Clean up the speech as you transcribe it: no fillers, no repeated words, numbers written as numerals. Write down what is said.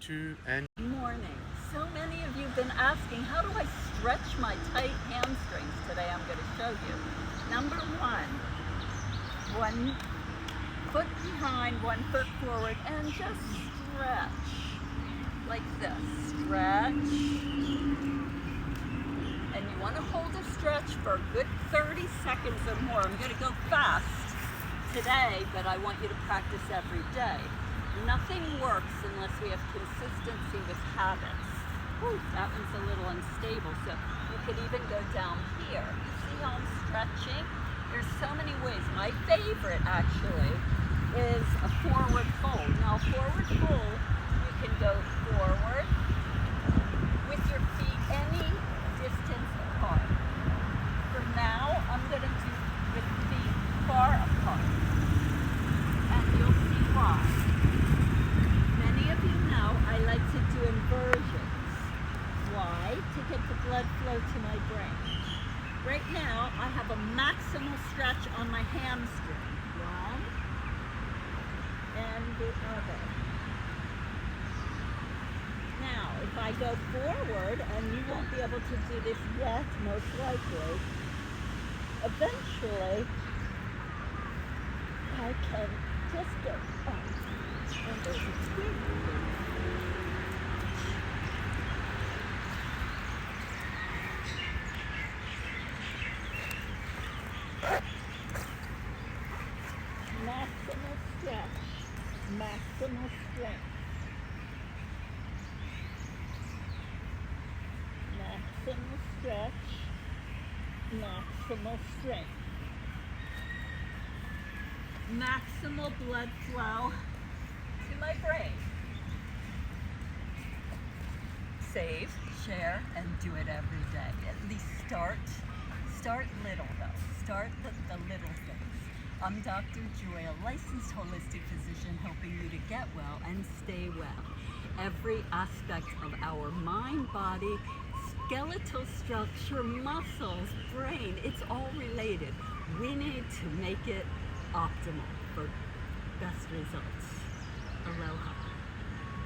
2, and Morning. So many of you have been asking, how do I stretch my tight hamstrings? Today I'm going to show you. Number one foot behind, 1 foot forward, and just stretch like this. Stretch. And you want to hold a stretch for a good 30 seconds or more. I'm going to go fast today, but I want you to practice every day. Nothing works unless we have consistency with habits. Whew, that one's a little unstable, so you could even go down here. See how I'm stretching? There's so many ways. My favorite, actually, is a forward fold. Now, forward fold, you can go forward with your feet any distance apart. For now, I'm going to do with feet far apart, and you'll see why. I like to do inversions. Why? To get the blood flow to my brain. Right now, I have a maximal stretch on my hamstring. One and the other. Now, if I go forward, and you won't be able to do this yet, most likely, eventually, I can just go up. And there's a twig. Maximal stretch, maximal strength. Maximal stretch, maximal strength. Maximal blood flow to my brain. Save, share, and do it every day. At least start little though. Start the little things. I'm Dr. Joy, a licensed holistic physician helping you to get well and stay well. Every aspect of our mind, body, skeletal structure, muscles, brain, it's all related. We need to make it optimal for best results. Aloha.